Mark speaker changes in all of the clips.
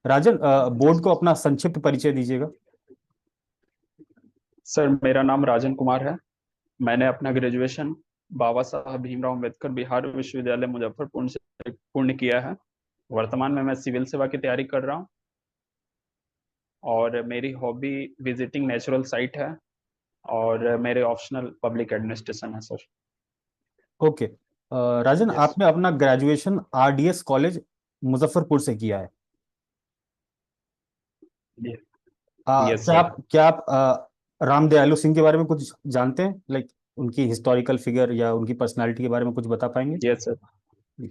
Speaker 1: राजन, board को अपना संक्षिप्त परिचय दीजिएगा।
Speaker 2: सर, मेरा नाम राजन कुमार है। मैंने अपना ग्रेजुएशन बाबा साहब भीमराव अम्बेडकर बिहार विश्वविद्यालय मुजफ्फरपुर से पूर्ण किया है। वर्तमान में मैं सिविल सेवा की तैयारी कर रहा हूँ और मेरी हॉबी विजिटिंग नेचुरल साइट है और मेरे ऑप्शनल पब्लिक एडमिनिस्ट्रेशन है सर।
Speaker 1: ओके। राजन,
Speaker 2: यस।
Speaker 1: आपने अपना ग्रेजुएशन आरडीएस कॉलेज मुजफ्फरपुर से किया है।
Speaker 2: यस
Speaker 1: क्या
Speaker 2: सर।
Speaker 1: आप राम दयालु सिंह के बारे में कुछ जानते हैं, लाइक उनकी हिस्टोरिकल फिगर या उनकी पर्सनालिटी के बारे में कुछ बता पाएंगे?
Speaker 2: Yes sir.
Speaker 1: जी।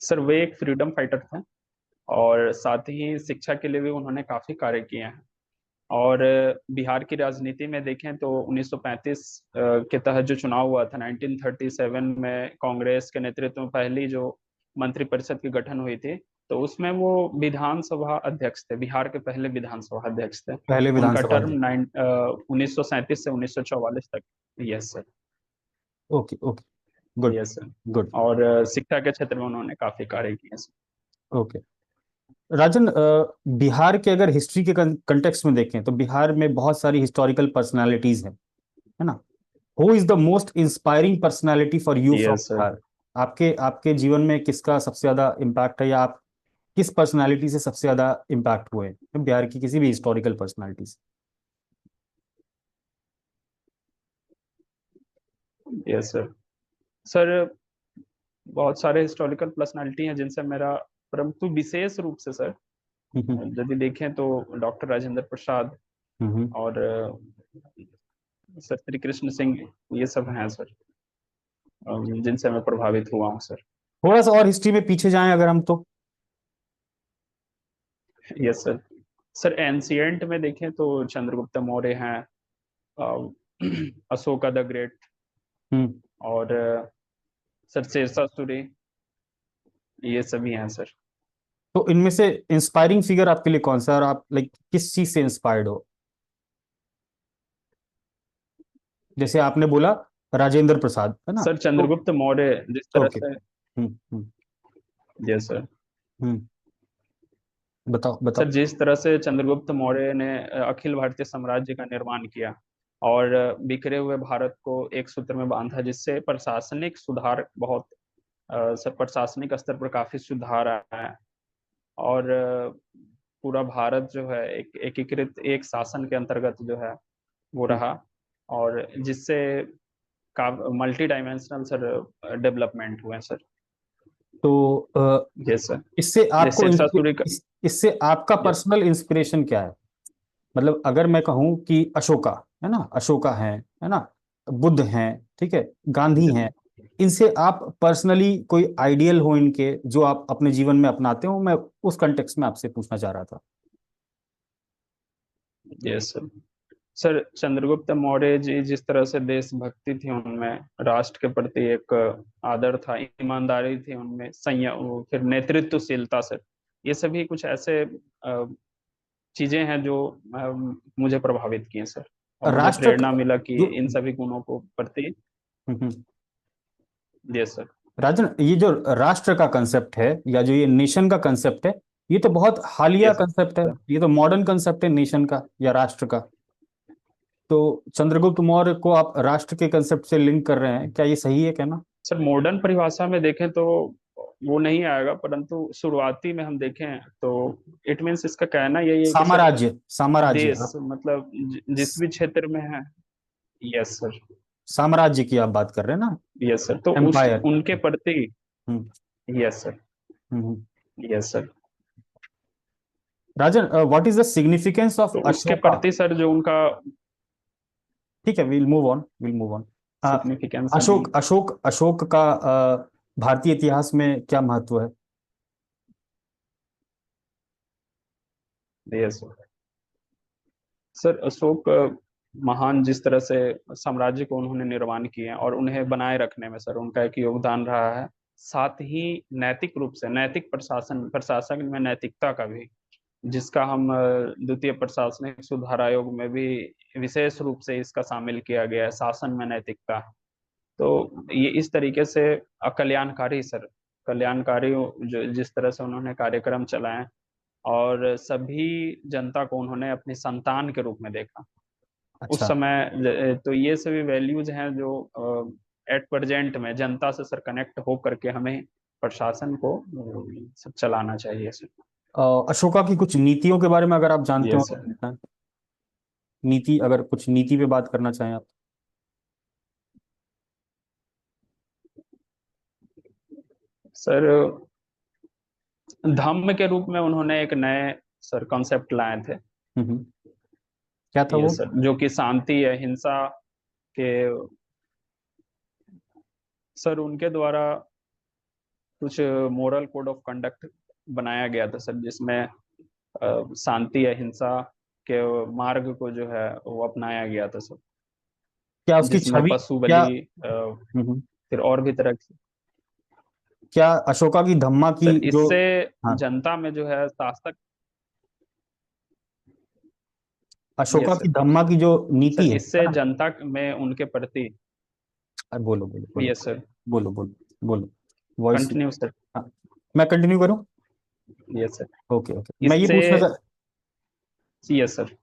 Speaker 2: सर, वे एक फ्रीडम फाइटर थे और साथ ही शिक्षा के लिए भी उन्होंने काफी कार्य किए हैं। और बिहार की राजनीति में देखें तो 1935 के तहत जो चुनाव हुआ था 1937 में, कांग्रेस के नेतृत्व में पहली जो मंत्रिपरिषद की गठन हुई थी, तो उसमें वो विधानसभा अध्यक्ष थे, बिहार के पहले विधानसभा अध्यक्ष थे।
Speaker 1: पहले
Speaker 2: उनका
Speaker 1: विधानसभा
Speaker 2: टर्म
Speaker 1: अध्यक्ष।
Speaker 2: 1937 से 1944 तक। Yes sir.
Speaker 1: Okay okay. Good.
Speaker 2: Yes sir.
Speaker 1: Good.
Speaker 2: और शिक्षा के क्षेत्र में उन्होंने काफी कार्य किए सर।
Speaker 1: ओके। राजन, बिहार के अगर हिस्ट्री के कंटेक्स्ट में देखें तो बिहार में बहुत सारी हिस्टोरिकल पर्सनालिटीज हैं, है ना? Who is the most inspiring personality for you from
Speaker 2: yes sir.
Speaker 1: Bihar? आपके आपके जीवन में किसका सबसे ज्यादा इम्पैक्ट है, या आप किस पर्सनालिटी से सबसे ज्यादा इम्पैक्ट हुए हैं बिहार की किसी भी हिस्टोरिकल पर्सनालिटी से?
Speaker 2: Yes sir. सर, बहुत सारे हिस्टोरिकल पर्सनालिटी हैं जिनसे मेरा, परंतु विशेष रूप से सर
Speaker 1: हम्म।
Speaker 2: यदि देखें तो डॉक्टर राजेंद्र प्रसाद
Speaker 1: हम्म।
Speaker 2: और सर श्री कृष्ण सिंह, ये सब हैं सर, जिनसे मैं प्रभावित हुआ हूँ सर।
Speaker 1: थोड़ा सा और हिस्ट्री में पीछे जाएं अगर हम तो।
Speaker 2: Yes sir. सर, एंशियंट में देखें तो चंद्रगुप्त मौर्य हैं, अ, अशोका द ग्रेट,
Speaker 1: हम्म।
Speaker 2: और सर शेरशाह सूरी, ये सभी हैं सर।
Speaker 1: तो इनमें से इंस्पायरिंग फिगर आपके लिए कौन सा है, और आप लाइक किस चीज से इंस्पायर्ड हो? जैसे आपने बोला राजेंद्र प्रसाद, है ना?
Speaker 2: सर,
Speaker 1: तो
Speaker 2: चंद्रगुप्त मौर्य जिस तरह
Speaker 1: ओके।
Speaker 2: से।
Speaker 1: हम्म।
Speaker 2: Yes sir.
Speaker 1: हम्म। बताओ
Speaker 2: सर,
Speaker 1: बताओ।
Speaker 2: जिस तरह से चंद्रगुप्त मौर्य ने अखिल भारतीय साम्राज्य का निर्माण किया और बिखरे हुए भारत को एक सूत्र में बांधा, जिससे प्रशासनिक सुधार बहुत, सर प्रशासनिक स्तर पर काफी सुधार आया है। और पूरा भारत जो है एक एकीकृत एक शासन के अंतर्गत जो है वो
Speaker 1: हम्म।
Speaker 2: रहा, और जिससे का मल्टी डायमेंशनल सर डेवलपमेंट हुए सर।
Speaker 1: तो
Speaker 2: यस सर।
Speaker 1: इससे
Speaker 2: जैसे
Speaker 1: आपको
Speaker 2: शेरशाह सूरी का।
Speaker 1: इससे आपका
Speaker 2: यस।
Speaker 1: पर्सनल इंस्पिरेशन क्या है? मतलब अगर मैं कहूं कि अशोका, है ना, अशोका है ना, बुद्ध हैं, ठीक है, गांधी हैं, इनसे आप पर्सनली कोई आइडियल हो इनके जो आप अपने जीवन में अपनाते हो, मैं उस कंटेक्स्ट में आपसे पूछना चाह रहा था।
Speaker 2: Yes sir. Sir, Chandragupta Maurya ji जिस तरह से देशभक्ति थी उनमें, राष्ट्र के प्रति एक आदर था, ईमानदारी थी उनमें, संयम, फिर नेतृत्वशीलता सर, ये सभी कुछ ऐसे चीजें हैं जो मुझे प्रभावित किए सर, और मुझे
Speaker 1: राष्ट्र
Speaker 2: प्रेरणा मिला कि
Speaker 1: जो
Speaker 2: इन सभी गुणों को प्रति।
Speaker 1: हम्म।
Speaker 2: Yes sir.
Speaker 1: राजन, ये जो राष्ट्र का कंसेप्ट है या जो ये नेशन का कंसेप्ट है, ये तो बहुत हालिया
Speaker 2: यस
Speaker 1: कंसेप्ट है।
Speaker 2: सर।
Speaker 1: ये तो मॉडर्न कंसेप्ट है नेशन का या राष्ट्र का। तो चंद्रगुप्त मौर्य को आप राष्ट्र के कंसेप्ट से लिंक कर रहे हैं, क्या ये सही है कहना?
Speaker 2: सर, मॉडर्न परिभाषा में देखें तो वो नहीं आएगा, परंतु शुरुआती में हम देखें तो इट मीन्स, इसका कहना यही है कि सर
Speaker 1: साम्राज्य, साम्राज्य
Speaker 2: देश,
Speaker 1: आप
Speaker 2: मतलब जिस भी क्षेत्र में है। Yes sir.
Speaker 1: साम्राज्य की आप बात कर रहे हैं ना?
Speaker 2: यस सर, तो उस
Speaker 1: एम्पायर।
Speaker 2: उनके प्रति।
Speaker 1: Hmm.
Speaker 2: Yes sir.
Speaker 1: Hmm.
Speaker 2: Yes sir.
Speaker 1: Rajan, what is the significance of
Speaker 2: तो उसके
Speaker 1: अशोका?
Speaker 2: प्रति सर जो उनका
Speaker 1: ठीक है, will move on, will move on.
Speaker 2: Significance है।
Speaker 1: अशोक का भारतीय इतिहास में क्या महत्व है?
Speaker 2: Yes sir. सर, अशोक महान जिस तरह से साम्राज्य को उन्होंने निर्माण किए और उन्हें बनाए रखने में सर उनका एक योगदान रहा है। साथ ही नैतिक रूप से, नैतिक प्रशासन, प्रशासन में नैतिकता का भी, जिसका हम द्वितीय प्रशासनिक सुधार आयोग में भी विशेष रूप से इसका शामिल किया गया है, शासन में नैतिकता। तो ये इस तरीके से कल्याणकारी सर कल्याणकारी जो जिस तरह से उन्होंने कार्यक्रम चलाए, और सभी जनता को उन्होंने अपनी संतान के रूप में देखा उस
Speaker 1: अच्छा।
Speaker 2: समय। तो ये सभी वैल्यूज हैं जो एट प्रेजेंट में जनता से सर कनेक्ट हो करके हमें प्रशासन को सब चलाना चाहिए सर।
Speaker 1: अशोका की कुछ नीतियों के बारे में अगर आप जानते
Speaker 2: ये
Speaker 1: हो
Speaker 2: सर।
Speaker 1: तो बताएं। नीति, अगर कुछ नीति पे बात करना चाहें आप।
Speaker 2: सर धम्म के रूप में उन्होंने एक नए सर कॉन्सेप्ट लाए थे।
Speaker 1: हम्म। क्या था
Speaker 2: ये
Speaker 1: वो?
Speaker 2: सर जो कि शांति अहिंसा के, सर उनके द्वारा कुछ मोरल कोड ऑफ कंडक्ट बनाया गया था सर, जिसमें शांति अहिंसा के मार्ग को जो है वो अपनाया गया था सर।
Speaker 1: क्या उसकी
Speaker 2: जिसमें
Speaker 1: छवि
Speaker 2: पशु
Speaker 1: क्या?
Speaker 2: बलि,
Speaker 1: हम्म।
Speaker 2: फिर और भी तरह की।
Speaker 1: क्या अशोका की धम्मा की
Speaker 2: सर
Speaker 1: जो,
Speaker 2: इससे
Speaker 1: हाँ,
Speaker 2: जनता में जो है शासक।
Speaker 1: अशोका
Speaker 2: यस
Speaker 1: की
Speaker 2: सर।
Speaker 1: धम्मा की जो
Speaker 2: सर
Speaker 1: नीति है
Speaker 2: इससे
Speaker 1: ना?
Speaker 2: जनता में उनके प्रति।
Speaker 1: बोलो बोलो बोलो।
Speaker 2: Yes sir.
Speaker 1: बोलो बोलो बोलो। वॉइस।
Speaker 2: Continue sir.
Speaker 1: हाँ, मैं कंटिन्यू करूं?
Speaker 2: Yes sir.
Speaker 1: ओके ओके, मैं ये
Speaker 2: इससे।
Speaker 1: पूछना चाह,
Speaker 2: यस सर।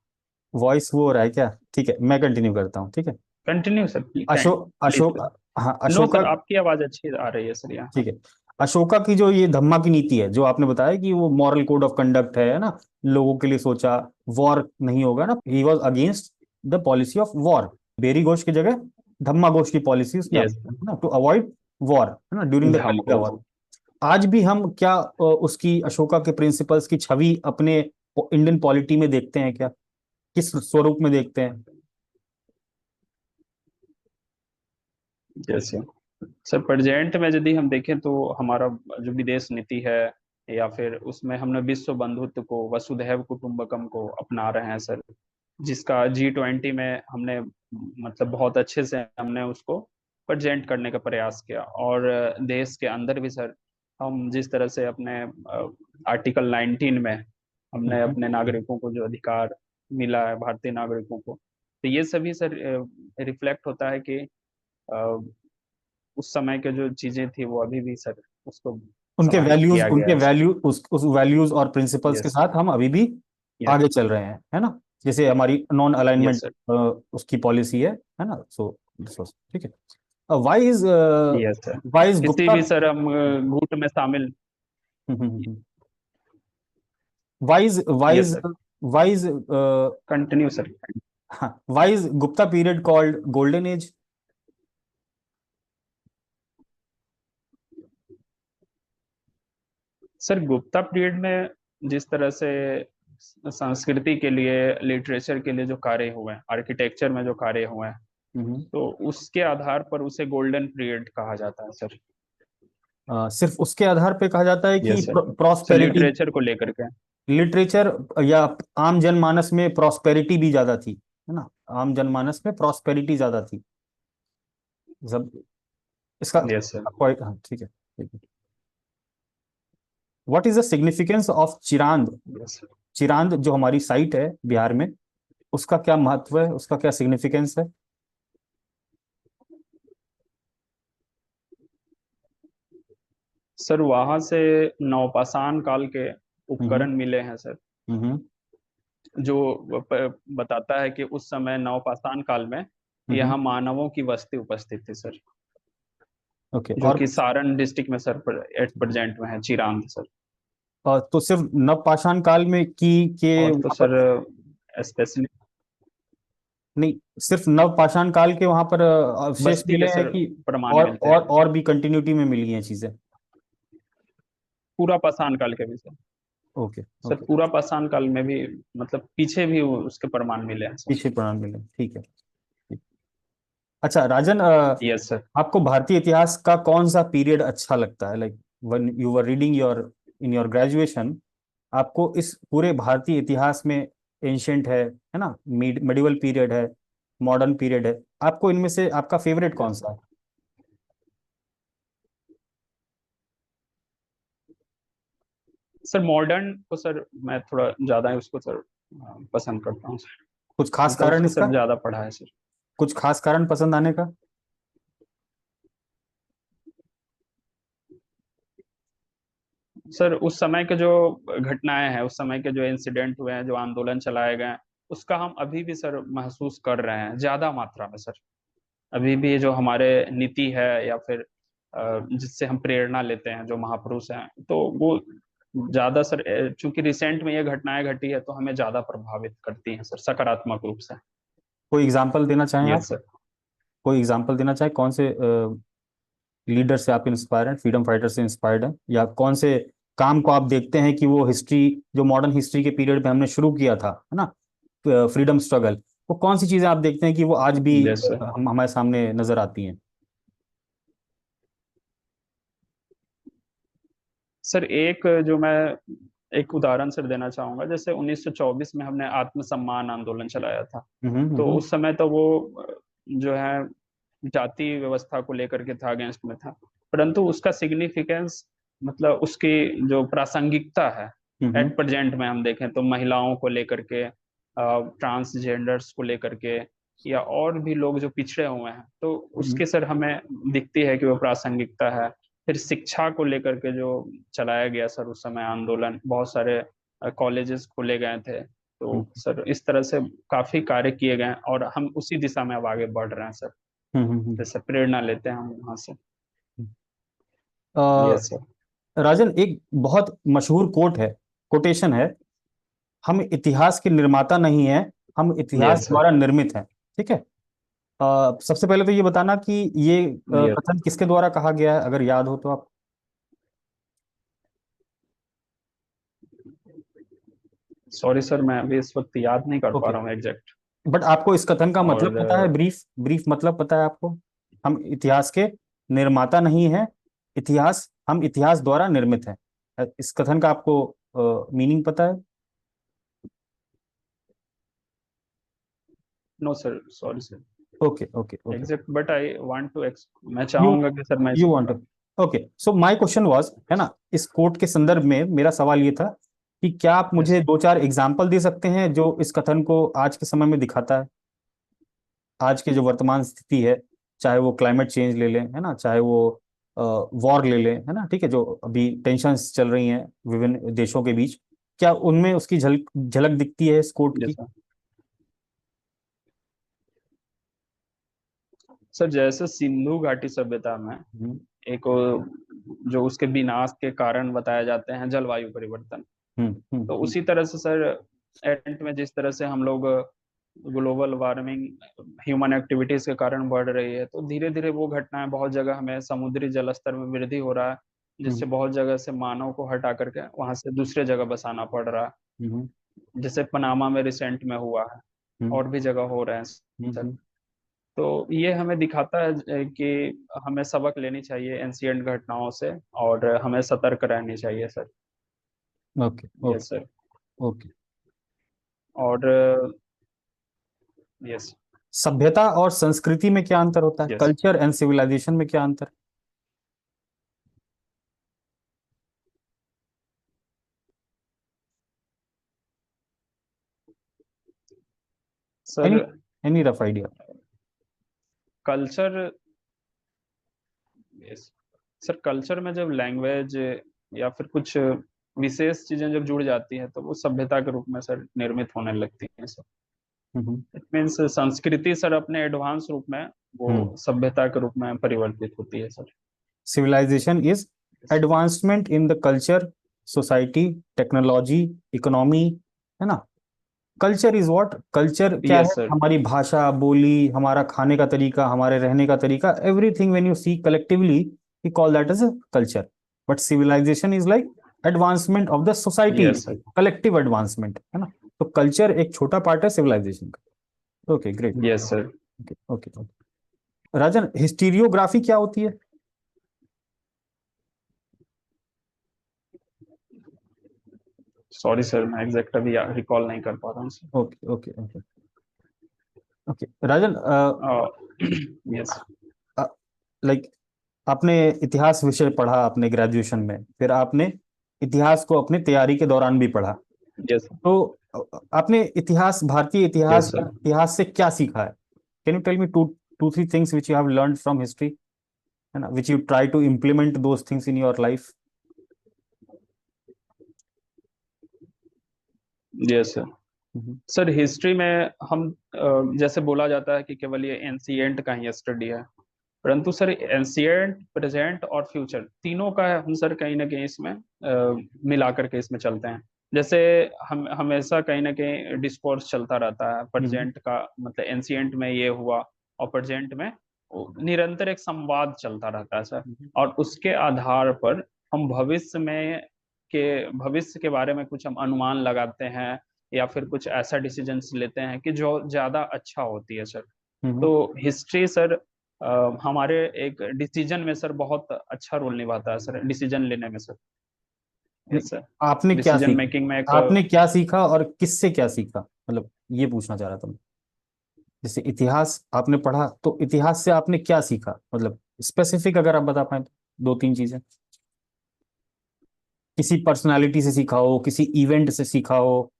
Speaker 1: वॉइस वो हो रहा है क्या? ठीक है, मैं कंटिन्यू करता हूँ, ठीक है।
Speaker 2: Continue sir please
Speaker 1: Ashok,
Speaker 2: sir.
Speaker 1: हाँ
Speaker 2: नो
Speaker 1: अशोका।
Speaker 2: सर, आपकी आवाज अच्छी आ रही है सर यहाँ।
Speaker 1: ठीक है। अशोका की जो ये धम्मा की नीति है, जो आपने बताया कि वो मॉरल कोड ऑफ कंडक्ट है ना, लोगों के लिए सोचा, वॉर नहीं होगा ना, he was against the policy of war. बेरी घोष की जगह धम्मा घोष की पॉलिसी उसने
Speaker 2: यस
Speaker 1: अपनाई है ना, टू अवॉइड वॉर, है ना, ड्यूरिंग द
Speaker 2: धम
Speaker 1: कलिंगा
Speaker 2: को।
Speaker 1: वॉर। आज भी हम क्या उसकी, अशोका के प्रिंसिपल्स की छवि अपने इंडियन पॉलिटी में देखते हैं क्या? किस स्वरूप में देखते हैं?
Speaker 2: यस सर, प्रेजेंट में यदि हम देखें तो हमारा जो विदेश नीति है, या फिर उसमें हमने विश्व बंधुत्व को, वसुधैव कुटुंबकम को अपना रहे हैं सर, जिसका G20 में हमने मतलब बहुत अच्छे से हमने उसको प्रेजेंट करने का प्रयास किया। और देश के अंदर भी सर हम जिस तरह से अपने आर्टिकल 19 में हमने
Speaker 1: हम्म।
Speaker 2: अपने नागरिकों को जो अधिकार मिला है, भारतीय नागरिकों को, तो ये सभी सर रिफ्लेक्ट होता है कि अ, उस समय के जो चीजें थी वो अभी भी सर उसको समाहित किया गया
Speaker 1: उनके
Speaker 2: है सर।
Speaker 1: वैल्यू, उस वैल्यूज और प्रिंसिपल्स के
Speaker 2: यस।
Speaker 1: साथ हम अभी भी
Speaker 2: यस।
Speaker 1: आगे चल रहे हैं, है ना? जैसे हमारी नॉन
Speaker 2: यस
Speaker 1: अलाइनमेंट
Speaker 2: सर।
Speaker 1: उसकी पॉलिसी है ना, सो ठीक है। Wise
Speaker 2: yes sir.
Speaker 1: वाइज
Speaker 2: किसी
Speaker 1: गुप्ता।
Speaker 2: भी सर हम गुट में शामिल।
Speaker 1: वाइज
Speaker 2: यस
Speaker 1: वाइज
Speaker 2: सर।
Speaker 1: वाइज
Speaker 2: कंटिन्यू सर।
Speaker 1: हाँ, वाइज Gupta period called golden age.
Speaker 2: Sir Gupta period में जिस तरह से संस्कृति के लिए, लिटरेचर के लिए जो कार्य हुए हैं, आर्किटेक्चर में जो कार्य हुए हैं, तो उसके आधार पर उसे गोल्डन पीरियड कहा जाता है सर।
Speaker 1: सिर्फ उसके आधार पे कहा जाता है कि
Speaker 2: yes sir. Sir
Speaker 1: prosperity,
Speaker 2: literature को लेकर के।
Speaker 1: लिटरेचर या आम जनमानस में प्रॉस्पेरिटी भी ज्यादा थी, है ना? आम जनमानस में प्रॉस्पेरिटी ज्यादा थी सब इसका।
Speaker 2: Yes sir.
Speaker 1: हाँ, ठीक है, ठीक है। What is the significance of Chirand?
Speaker 2: Yes sir.
Speaker 1: Chirand जो हमारी साइट है बिहार में, उसका क्या महत्व है, उसका क्या सिग्निफिकेंस है?
Speaker 2: सर वहां से नवपाषाण काल के
Speaker 1: हम्म।
Speaker 2: उपकरण मिले हैं सर,
Speaker 1: हम्म।
Speaker 2: जो बताता है कि उस समय नवपाषाण काल में
Speaker 1: हम्म।
Speaker 2: यहाँ मानवों की बस्ती उपस्थित थी सर,
Speaker 1: ओके।
Speaker 2: जो कि सारण डिस्ट्रिक्ट में सर एट प्रेजेंट में है, चिरांद सर।
Speaker 1: तो सिर्फ नवपाषाण काल में की के
Speaker 2: और तो
Speaker 1: वहां
Speaker 2: सर
Speaker 1: पर
Speaker 2: स्पेशली
Speaker 1: नहीं, सिर्फ नवपाषाण काल के वहां पर अवशेष
Speaker 2: बस्ती
Speaker 1: मिले
Speaker 2: के
Speaker 1: हैं
Speaker 2: सर
Speaker 1: कि
Speaker 2: प्रमाण मिलते हैं।
Speaker 1: और भी कंटिन्यूटी में मिली हैं चीजें?
Speaker 2: पूरा पाषाण काल के भी सर।
Speaker 1: Okay
Speaker 2: sir
Speaker 1: okay.
Speaker 2: पूरा पाषाण काल में भी मतलब पीछे भी उसके प्रमाण मिले हैं सर।
Speaker 1: पीछे प्रमाण मिले, ठीक है, ठीक। अच्छा राजन,
Speaker 2: यस सर।
Speaker 1: आपको भारतीय इतिहास का कौन सा पीरियड अच्छा लगता है? Like when you were reading your, in your graduation, आपको इस पूरे भारतीय इतिहास में, एंशियंट है ना, मिडिवल पीरियड है, मॉडर्न पीरियड है, आपको इनमें से आपका फेवरेट कौन
Speaker 2: यस
Speaker 1: सा है?
Speaker 2: सर मॉडर्न को सर मैं थोड़ा ज्यादा ही उसको सर पसंद करता हूँ सर।
Speaker 1: कुछ खास
Speaker 2: मतलब
Speaker 1: कारण
Speaker 2: उसको
Speaker 1: इसका?
Speaker 2: सर ज्यादा पढ़ा है सर।
Speaker 1: कुछ खास कारण पसंद आने का?
Speaker 2: सर उस समय के जो घटनाएं हैं, उस समय के जो इंसिडेंट हुए हैं, जो आंदोलन चलाए गए हैं, उसका हम अभी भी सर महसूस कर रहे हैं ज्यादा मात्रा में सर। अभी भी जो हमारे नीति है या फिर जिससे हम प्रेरणा लेते हैं, जो महापुरुष हैं, तो वो ज्यादा सर चूंकि रिसेंट में ये घटनाएं घटी है तो हमें ज्यादा प्रभावित करती हैं सर, सकारात्मक रूप से।
Speaker 1: कोई एग्जाम्पल देना चाहें आप?
Speaker 2: Yes sir.
Speaker 1: कोई एग्जाम्पल देना चाहें, कौन से लीडर से आप इंस्पायर हैं, फ्रीडम फाइटर से इंस्पायर्ड हैं, या कौन से काम को आप देखते हैं कि वो हिस्ट्री, जो मॉडर्न हिस्ट्री के पीरियड में हमने शुरू किया था, है ना, फ्रीडम स्ट्रगल, वो कौन सी चीजें आप देखते हैं कि वो आज भी
Speaker 2: यस सर।
Speaker 1: हम हमारे सामने नजर आती हैं?
Speaker 2: सर एक जो मैं एक उदाहरण सर देना चाहूंगा, जैसे 1924 में हमने आत्मसम्मान आंदोलन चलाया था। तो
Speaker 1: हम्म।
Speaker 2: उस समय तो वो जो है जाति व्यवस्था को लेकर के था, अगेंस्ट में था। परंतु उसका सिग्निफिकेंस, मतलब उसकी जो प्रासंगिकता है
Speaker 1: हम्म।
Speaker 2: एट प्रेजेंट में हम देखें तो महिलाओं को लेकर के, ट्रांसजेंडर्स को लेकर के, या और भी लोग जो पिछड़े हुए हैं, तो
Speaker 1: हम्म।
Speaker 2: उसके सर हमें दिखती है कि वो प्रासंगिकता है। फिर शिक्षा को लेकर के जो चलाया गया सर उस समय आंदोलन, बहुत सारे कॉलेजेस खोले गए थे। तो
Speaker 1: हम्म।
Speaker 2: सर इस तरह से काफी कार्य किए गए हैं और हम उसी दिशा में अब आगे बढ़ रहे हैं सर।
Speaker 1: हम्म।
Speaker 2: जैसे प्रेरणा लेते हैं हम वहां से।
Speaker 1: अ,
Speaker 2: यस सर।
Speaker 1: राजन, एक बहुत मशहूर कोट है, कोटेशन है, हम इतिहास के निर्माता नहीं हैं, हम इतिहास
Speaker 2: यस सर।
Speaker 1: द्वारा निर्मित हैं। ठीक है। सबसे पहले तो ये बताना कि ये
Speaker 2: यस।
Speaker 1: कथन किसके द्वारा कहा गया है, अगर याद हो तो आप।
Speaker 2: सॉरी सर, मैं अभी इस वक्त याद नहीं कर पा
Speaker 1: ओके।
Speaker 2: रहा हूँ एग्जैक्ट।
Speaker 1: बट आपको इस कथन का मतलब
Speaker 2: और
Speaker 1: पता है, ब्रीफ ब्रीफ मतलब पता है आपको? हम इतिहास के निर्माता नहीं हैं, इतिहास, हम इतिहास द्वारा निर्मित हैं। इस कथन का आपको मीनिंग पता है?
Speaker 2: No sir, sorry sir,
Speaker 1: okay okay okay.
Speaker 2: Exact, but I want to मैं
Speaker 1: यू
Speaker 2: चाहूंगा कि सर मैं
Speaker 1: यू
Speaker 2: इसको
Speaker 1: वांट
Speaker 2: थोड़ा।
Speaker 1: To, okay, so my question was, है ना, इस कोट के संदर्भ में मेरा सवाल ये था कि क्या आप
Speaker 2: यस।
Speaker 1: मुझे दो चार एग्जाम्पल दे सकते हैं जो इस कथन को आज के समय में दिखाता है, आज के जो वर्तमान स्थिति है, चाहे वो क्लाइमेट चेंज ले लें, है ना, चाहे वो वॉर ले लें, है ना, ठीक है, जो अभी टेंशन्स चल रही हैं विभिन्न देशों के बीच, क्या उनमें उसकी झलक झलक दिखती है इस कोट
Speaker 2: यस
Speaker 1: की?
Speaker 2: सर। सर जैसे सिंधु घाटी सभ्यता में
Speaker 1: हम्म।
Speaker 2: एक जो उसके विनाश के कारण बताए जाते हैं जलवायु परिवर्तन, तो
Speaker 1: हम्म।
Speaker 2: उसी तरह से सर एंड में जिस तरह से हम लोग ग्लोबल वार्मिंग, ह्यूमन एक्टिविटीज के कारण बढ़ रही है, तो धीरे धीरे वो घटनाएं बहुत जगह हमें समुद्री जल स्तर में वृद्धि हो रहा है, जिससे
Speaker 1: हम्म।
Speaker 2: बहुत जगह से मानव को हटा करके वहां से दूसरे जगह बसाना पड़ रहा है।
Speaker 1: हम्म।
Speaker 2: जैसे पनामा में रिसेंट में हुआ है,
Speaker 1: हम्म।
Speaker 2: और भी जगह हो रहे हैं सर।
Speaker 1: हम्म।
Speaker 2: तो ये हमें दिखाता है कि हमें सबक लेनी चाहिए एंशियंट घटनाओं से, और हमें सतर्क रहनी चाहिए sir.
Speaker 1: Okay okay
Speaker 2: yes sir.
Speaker 1: Okay.
Speaker 2: और यस।
Speaker 1: सभ्यता और संस्कृति में क्या अंतर होता है,
Speaker 2: यस
Speaker 1: कल्चर एंड सिविलाइजेशन में क्या अंतर?
Speaker 2: Sir.
Speaker 1: Any any rough idea?
Speaker 2: Culture. Yes sir, culture में जब लैंग्वेज या फिर कुछ विशेष चीजें जब जुड़ जाती हैं तो वो सभ्यता के रूप में सर निर्मित होने लगती हैं सर।
Speaker 1: हम्म।
Speaker 2: इट मीन्स संस्कृति सर अपने एडवांस रूप में वो
Speaker 1: हम्म।
Speaker 2: सभ्यता के रूप में परिवर्तित होती है sir.
Speaker 1: Civilization is advancement in the culture, society, technology, economy, है ना? कल्चर इज व्हाट, कल्चर क्या है?
Speaker 2: Yes sir.
Speaker 1: हमारी भाषा, बोली, हमारा खाने का तरीका, हमारे रहने का तरीका, everything when you see collectively we call that as a culture. But civilization is like advancement of the society,
Speaker 2: yes sir.
Speaker 1: Collective advancement, है ना? तो कल्चर एक छोटा पार्ट है सिविलाइजेशन का। Okay great.
Speaker 2: Yes sir.
Speaker 1: Okay okay okay. Rajan, historiography क्या होती है?
Speaker 2: सॉरी सर, मैं एग्जैक्ट अभी रिकॉल नहीं कर पा रहा हूँ sir.
Speaker 1: Okay okay okay okay. Rajan,
Speaker 2: yes.
Speaker 1: Like आपने इतिहास विषय पढ़ा अपने ग्रेजुएशन में, फिर आपने इतिहास को अपने तैयारी के दौरान भी पढ़ा,
Speaker 2: यस।
Speaker 1: तो आपने इतिहास, भारतीय
Speaker 2: यस
Speaker 1: इतिहास
Speaker 2: सर।
Speaker 1: या इतिहास से क्या सीखा है? Can you tell me two two three things which you have learned from history, है ना, which you try to implement those things in your life?
Speaker 2: Yes sir.
Speaker 1: Hmm
Speaker 2: sir history में हम जैसे बोला जाता है कि केवल ये एंशिएंट का ही स्टडी है, परंतु सर एंशिएंट, प्रेजेंट और फ्यूचर तीनों का हम सर कहीं ना कहीं इसमें मिला करके इसमें चलते हैं। जैसे हम हमेशा कहीं ना कहीं डिस्कोर्स चलता रहता है
Speaker 1: हम्म
Speaker 2: प्रेजेंट का, मतलब एंशिएंट में ये हुआ और प्रेजेंट में निरंतर एक संवाद चलता रहता है सर।
Speaker 1: हम्म
Speaker 2: और उसके आधार पर हम भविष्य के बारे में कुछ हम अनुमान लगाते हैं, या फिर कुछ ऐसा डिसीजंस लेते हैं कि जो ज्यादा अच्छा होती है सर।
Speaker 1: हम्म।
Speaker 2: तो हिस्ट्री सर हमारे एक डिसीजन में सर बहुत अच्छा रोल निभाता है सर, डिसीजन लेने में सर।
Speaker 1: नहीं,
Speaker 2: यस सर।
Speaker 1: आपने क्या
Speaker 2: डिसीजन
Speaker 1: सीखा?
Speaker 2: मेकिंग में एक
Speaker 1: आपने क्या सीखा और किससे क्या सीखा, मतलब ये पूछना चाह रहा था मैं। जैसे इतिहास आपने पढ़ा, तो इतिहास से आपने क्या सीखा, मतलब स्पेसिफिक अगर आप बता पाए तो दो तीन चीजें। किसी पर्सनालिटी से सीखा हो, किसी इवेंट से सीखा हो।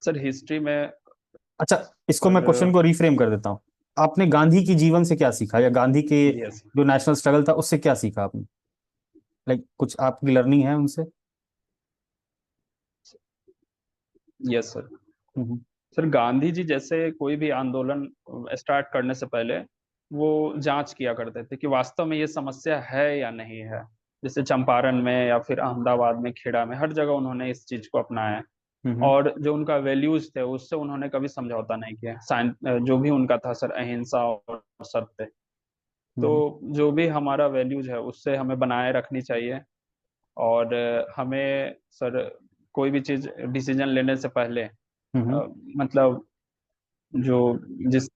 Speaker 2: सर हिस्ट्री में
Speaker 1: अच्छा, इसको मैं
Speaker 2: सर।
Speaker 1: क्वेश्चन को रिफ्रेम कर देता हूँ। आपने गांधी की जीवन से क्या सीखा, या गांधी के
Speaker 2: यस।
Speaker 1: जो नेशनल स्ट्रगल था उससे क्या सीखा आपने? लाइक कुछ आपकी लर्निंग है उनसे?
Speaker 2: Yes sir.
Speaker 1: Hmm
Speaker 2: sir Gandhi ji जैसे कोई भी आंदोलन स्टार्ट करने से पहले वो जांच किया करते थे कि वास्तव में ये समस्या है या नहीं है। जैसे चंपारण में या फिर अहमदाबाद में, खेड़ा में, हर जगह उन्होंने इस चीज को अपनाया है।
Speaker 1: हम्म
Speaker 2: और जो उनका वैल्यूज थे उससे उन्होंने कभी समझौता नहीं किया। साइंस जो भी उनका था सर, अहिंसा और सत्य। तो
Speaker 1: हम्म
Speaker 2: जो भी हमारा वैल्यूज है उससे हमें बनाए रखनी चाहिए। और हमें सर कोई भी चीज डिसीजन लेने से पहले
Speaker 1: हम्म
Speaker 2: मतलब जो जिस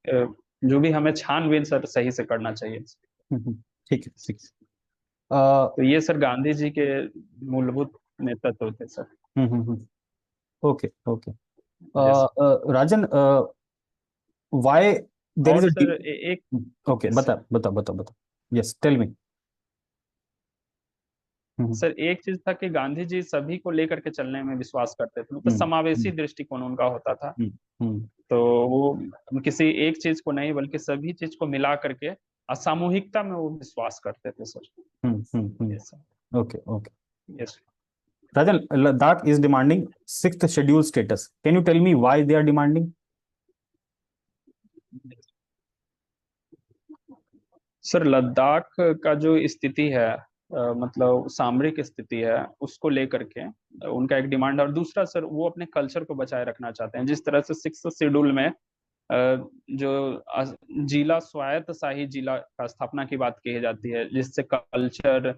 Speaker 2: जो भी हमें छानबीन सर सही से करना चाहिए।
Speaker 1: हम्म। ठीक है, ठीक है।
Speaker 2: तो ये सर गांधी जी के मूलभूत नेतृत्व थे sir.
Speaker 1: Okay okay.
Speaker 2: Yes.
Speaker 1: Rajan, why there is
Speaker 2: और
Speaker 1: अ
Speaker 2: सर एक।
Speaker 1: ओके,
Speaker 2: यस
Speaker 1: बता
Speaker 2: सर।
Speaker 1: बता बता बता। Yes, tell me. Hmm
Speaker 2: sir एक चीज था कि गांधी जी सभी को लेकर के चलने में विश्वास करते थे, मतलब
Speaker 1: हम्म
Speaker 2: समावेशी
Speaker 1: हम्म
Speaker 2: दृष्टिकोण उनका होता था।
Speaker 1: हम्म हम्म
Speaker 2: तो वो किसी एक चीज को नहीं बल्कि सभी चीज को मिला करके असामूहिकता में वो विश्वास करते थे sir. Yes sir.
Speaker 1: Okay okay.
Speaker 2: Yes.
Speaker 1: Rajan, Ladakh is demanding sixth schedule status. Can you tell me why they are demanding?
Speaker 2: Sir Ladakh का जो स्थिति है, मतलब सामरिक स्थिति है, उसको लेकर के उनका एक डिमांड है। और दूसरा सर वो अपने कल्चर को बचाए रखना चाहते हैं। जिस तरह से सिक्स शेड्यूल में जो जिला स्वायत्त शाही जिला का स्थापना की बात की जाती है, जिससे कल्चर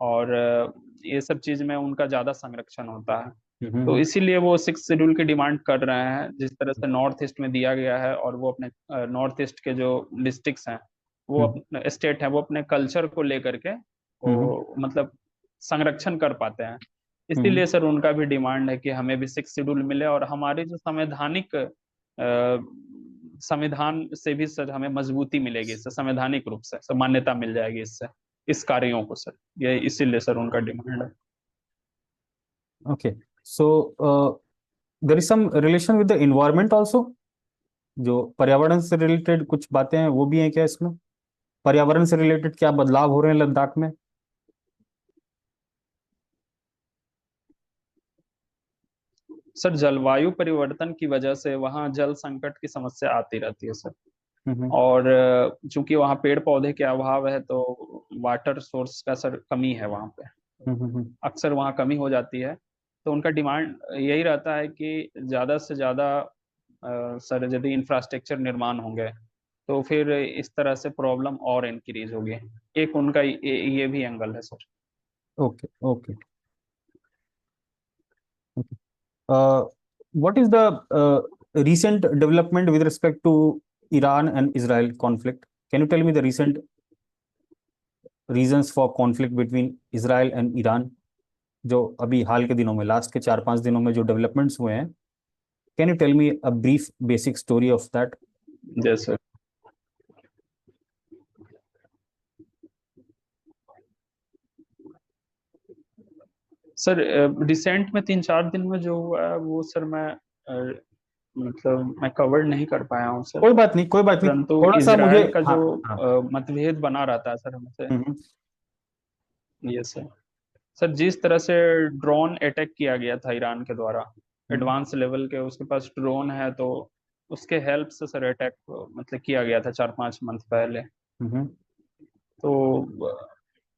Speaker 2: और ये सब चीज में उनका ज्यादा संरक्षण होता है। तो
Speaker 1: हम्म
Speaker 2: इसीलिए वो सिक्स शेड्यूल की डिमांड कर रहे हैं, जिस तरह से नॉर्थ ईस्ट में दिया गया है। और वो अपने नॉर्थ ईस्ट के जो डिस्ट्रिक्ट्स हैं, वो
Speaker 1: हम्म
Speaker 2: अपने स्टेट है, वो अपने कल्चर को लेकर के
Speaker 1: हम्म
Speaker 2: वो मतलब संरक्षण कर पाते हैं।
Speaker 1: हम्म
Speaker 2: इसीलिए सर उनका भी डिमांड है कि हमें भी सिक्स शेड्यूल मिले, और हमारी जो संवैधानिक संविधान से भी सर हमें मजबूती मिलेगी, इससे संवैधानिक रूप से सर मान्यता मिल जाएगी इससे, इस कार्यों को सर। ये इसीलिए सर उनका डिमांड है।
Speaker 1: Okay. So there is some relation with the environment also. जो पर्यावरण से रिलेटेड कुछ बातें हैं वो भी हैं क्या इसमें? पर्यावरण से रिलेटेड क्या बदलाव हो रहे हैं लद्दाख में?
Speaker 2: सर जलवायु परिवर्तन की वजह से वहाँ जल संकट की समस्या आती रहती है सर।
Speaker 1: हम्म
Speaker 2: और चूंकि वहाँ पेड़ पौधे के अभाव है, तो वाटर सोर्स का सर कमी है वहाँ पे।
Speaker 1: हम्म
Speaker 2: अक्सर वहाँ कमी हो जाती है। तो उनका डिमांड यही रहता है कि ज्यादा से ज्यादा सर यदि इंफ्रास्ट्रक्चर निर्माण होंगे तो फिर इस तरह से प्रॉब्लम और इंक्रीज होगी। एक उनका ये भी एंगल है sir.
Speaker 1: Okay okay. What is the recent development with respect to Iran and Israel conflict? Can you tell me the recent reasons for conflict between Israel and Iran? जो अभी हाल के दिनों में, लास्ट के 4-5 दिनों में जो डेवलपमेंट्स हुए हैं, can you tell me a brief basic story of that?
Speaker 2: जैसे सर रिसेंट में 3-4 दिन में जो हुआ है वो सर मैं मतलब मैं कवर नहीं कर पाया हूँ सर।
Speaker 1: कोई बात नहीं, कोई बात नहीं।
Speaker 2: परंतु
Speaker 1: थोड़ा सा मुझे,
Speaker 2: इजराइल का
Speaker 1: हाँ
Speaker 2: जो
Speaker 1: हाँ।
Speaker 2: मतभेद बना रहता है सर हमसे,
Speaker 1: हम्म
Speaker 2: ये सर, सर जिस तरह से ड्रोन अटैक किया गया था ईरान के द्वारा,
Speaker 1: हम्म
Speaker 2: एडवांस लेवल के उसके पास ड्रोन है, तो उसके हेल्प से सर अटैक मतलब किया गया था 4-5 मंथ पहले।
Speaker 1: हम्म
Speaker 2: तो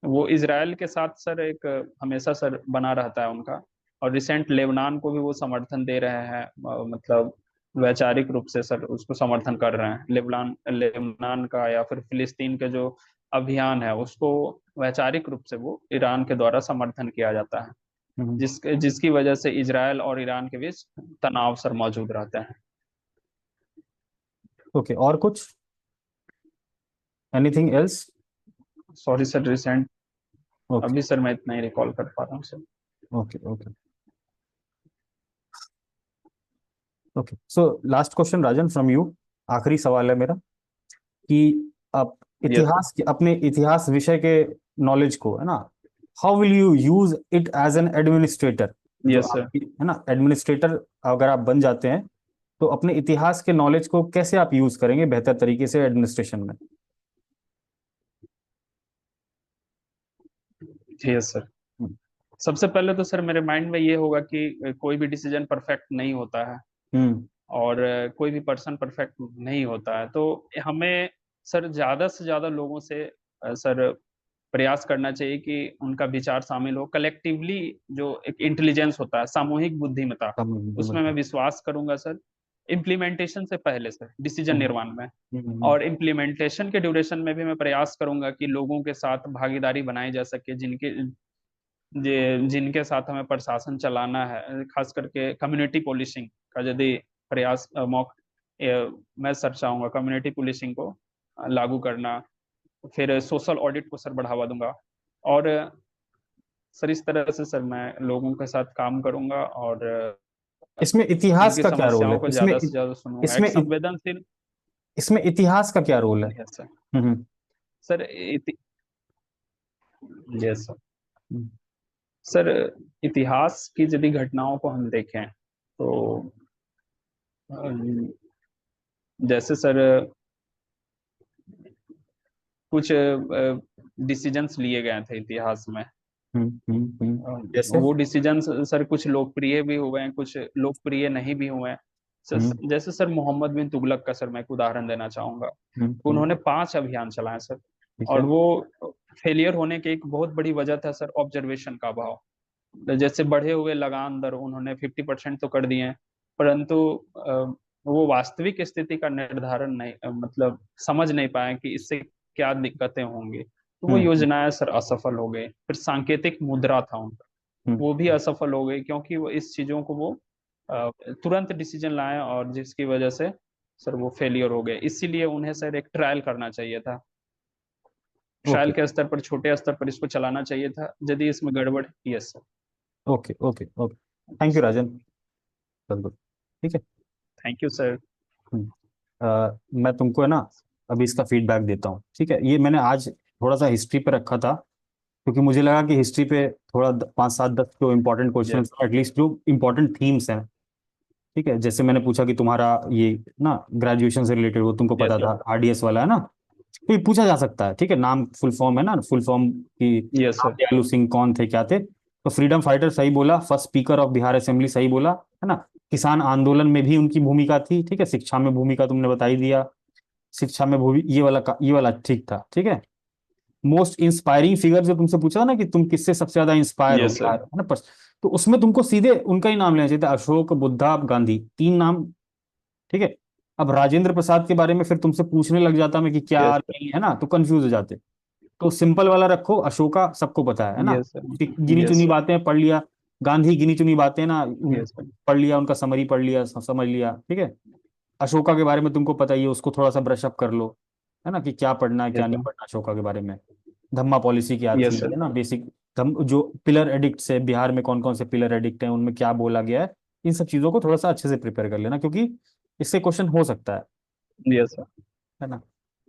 Speaker 2: वो इसराइल के साथ सर एक हमेशा सर बना रहता है उनका। और रिसेंट लेबनान को भी वो समर्थन दे रहे हैं, मतलब वैचारिक रूप से सर उसको समर्थन कर रहे हैं। लेबनान लेबनान का या फिर फिलिस्तीन के जो अभियान है उसको वैचारिक रूप से वो ईरान के द्वारा समर्थन किया जाता है,
Speaker 1: हम्म।
Speaker 2: जिसकी वजह से इजराइल और ईरान के बीच तनाव सर मौजूद रहते हैं।
Speaker 1: ओके, और कुछ, anything else?
Speaker 2: Sorry sir, recent
Speaker 1: okay
Speaker 2: अभी सर मैं इतना ही रिकॉल कर पा रहा हूँ sir.
Speaker 1: Okay okay okay. So last question Rajan from you, आखिरी सवाल है मेरा कि आप
Speaker 2: यस सर।
Speaker 1: इतिहास के, अपने इतिहास विषय के नॉलेज को, है ना, how will you use it as an administrator? जो
Speaker 2: यस सर।
Speaker 1: आपकी, है ना, एडमिनिस्ट्रेटर अगर आप बन जाते हैं तो अपने इतिहास के नॉलेज को कैसे आप यूज करेंगे बेहतर तरीके से एडमिनिस्ट्रेशन में?
Speaker 2: Yes sir.
Speaker 1: हम्म
Speaker 2: सबसे पहले तो सर मेरे माइंड में ये होगा कि कोई भी डिसीजन परफेक्ट नहीं होता है,
Speaker 1: हम्म
Speaker 2: और कोई भी पर्सन परफेक्ट नहीं होता है। तो हमें सर ज्यादा से ज्यादा लोगों से सर प्रयास करना चाहिए कि उनका विचार शामिल हो कलेक्टिवली। जो एक इंटेलिजेंस होता है, सामूहिक बुद्धिमत्ता, उसमें मैं विश्वास करूंगा सर। इम्प्लीमेंटेशन से पहले सर डिसीजन
Speaker 1: हम्म
Speaker 2: निर्माण में,
Speaker 1: हम्म
Speaker 2: और इम्प्लीमेंटेशन के ड्यूरेशन में भी मैं प्रयास करूंगा कि लोगों के साथ भागीदारी बनाई जा सके, जिनके साथ हमें प्रशासन चलाना है। खास करके कम्युनिटी पुलिसिंग का यदि प्रयास मैं सर चाहूंगा कम्युनिटी पुलिसिंग को लागू करना। फिर सोशल ऑडिट को सर बढ़ावा दूंगा। और सर इस तरह से सर मैं लोगों के साथ काम करूंगा, और
Speaker 1: इसमें इतिहास
Speaker 2: उनकी
Speaker 1: का क्या रोल है?
Speaker 2: समस्याओं को
Speaker 1: इसमें
Speaker 2: ज्यादा से ज्यादा सुनूंगा, एक
Speaker 1: इसमें
Speaker 2: संवेदनशील।
Speaker 1: इसमें इतिहास का क्या रोल है?
Speaker 2: Yes sir.
Speaker 1: Hmm
Speaker 2: sir yes sir.
Speaker 1: Hmm
Speaker 2: sir इतिहास की यदि घटनाओं को हम देखें तो अम, जैसे सर कुछ डिसीजंस लिए गए थे इतिहास में।
Speaker 1: जैसे?
Speaker 2: वो डिसीजंस सर कुछ लोकप्रिय भी हुए हैं, कुछ लोकप्रिय नहीं भी हुए हैं।
Speaker 1: हम्म
Speaker 2: जैसे सर मोहम्मद बिन तुगलक का सर मैं एक उदाहरण देना चाहूंगा।
Speaker 1: हम्म।
Speaker 2: उन्होंने 5 अभियान चलाए सर,
Speaker 1: ठीक
Speaker 2: और
Speaker 1: है।
Speaker 2: वो फेलियर होने की एक बहुत बड़ी वजह था सर ऑब्जर्वेशन का अभाव। जैसे बढ़े हुए लगान दर उन्होंने 50% तो कर दिए हैं, परंतु वो वास्तविक स्थिति का निर्धारण नहीं, मतलब समझ नहीं पाए कि इससे क्या दिक्कतें होंगी। तो वो
Speaker 1: हम्म
Speaker 2: योजनाएं सर असफल हो गई। फिर सांकेतिक मुद्रा था उनका,
Speaker 1: हम्म
Speaker 2: वो भी असफल हो गई, क्योंकि वो इस चीजों को वो तुरंत डिसीजन लाए, और जिसकी वजह से सर वो फेलियर हो गए। इसीलिए उन्हें सर एक ट्रायल करना चाहिए था। ट्रायल
Speaker 1: ओके
Speaker 2: के स्तर पर, छोटे स्तर पर इसको चलाना चाहिए था यदि इसमें गड़बड़। Yes sir.
Speaker 1: Okay okay okay. Thank you Rajan, बिल्कुल। ठीक है।
Speaker 2: Thank you sir.
Speaker 1: मैं तुमको, है ना, अभी इसका फीडबैक देता हूँ, ठीक है? ये मैंने आज थोड़ा सा हिस्ट्री पे रखा था क्योंकि मुझे लगा कि हिस्ट्री पे थोड़ा 5 7 10 जो इंपॉर्टेंट क्वेश्चन,
Speaker 2: यस
Speaker 1: एटलीस्ट जो इंपॉर्टेंट थीम्स हैं, ठीक है? जैसे मैंने पूछा कि तुम्हारा ये ना ग्रेजुएशन से रिलेटेड वो तुमको
Speaker 2: यस
Speaker 1: पता
Speaker 2: सर।
Speaker 1: था, आरडीएस वाला, है ना? तो ये पूछा जा सकता है, ठीक है? नाम, फुल फॉर्म, है ना, फुल फॉर्म की,
Speaker 2: यस
Speaker 1: राम
Speaker 2: सर।
Speaker 1: दयालु सिंह कौन थे, क्या थे? तो फ्रीडम फाइटर सही बोला, first speaker of Bihar assembly सही बोला, है ना? किसान आंदोलन में भी उनकी भूमिका थी, ठीक है? शिक्षा में भूमिका तुमने बता ही दिया, शिक्षा में भूमि, ये वाला ठीक था, ठीक है? मोस्ट इंस्पायरिंग फिगर जो तुमसे पूछा था ना कि तुम किससे सबसे ज्यादा इंस्पायर हो
Speaker 2: यस सर।
Speaker 1: बिहार, है ना, तो उसमें तुमको सीधे उनका ही नाम लेना चाहिए था, अशोक, बुद्धा, गांधी, 3 नाम, ठीक है? अब राजेंद्र प्रसाद के बारे में फिर तुमसे पूछने लग जाता मैं कि क्या
Speaker 2: यस सर।
Speaker 1: नहीं, है ना, तो कंफ्यूज हो जाते। तो सिंपल वाला रखो, अशोका सबको पता है ना,
Speaker 2: यस सर।
Speaker 1: गिनी
Speaker 2: यस
Speaker 1: चुनी
Speaker 2: सर।
Speaker 1: बातें पढ़ लिया। गांधी गिनी चुनी बातें ना,
Speaker 2: यस सर।
Speaker 1: पढ़ लिया, उनका समरी पढ़ लिया, समझ लिया, ठीक है? अशोका के बारे में तुमको पता ही है, उसको थोड़ा सा ब्रश अप कर लो, है ना, कि क्या पढ़ना है क्या
Speaker 2: यस
Speaker 1: नहीं
Speaker 2: सर।
Speaker 1: पढ़ना अशोका के बारे में। धम्मा पॉलिसी क्या थी,
Speaker 2: यस सर।
Speaker 1: है ना, बेसिक धम जो पिलर एडिक्ट है बिहार में, कौन कौन से पिलर एडिक्ट हैं, उनमें क्या बोला गया है, इन सब चीजों को थोड़ा सा अच्छे से प्रिपेयर कर लेना, क्योंकि इससे क्वेश्चन हो सकता
Speaker 2: यस सर।
Speaker 1: है ना?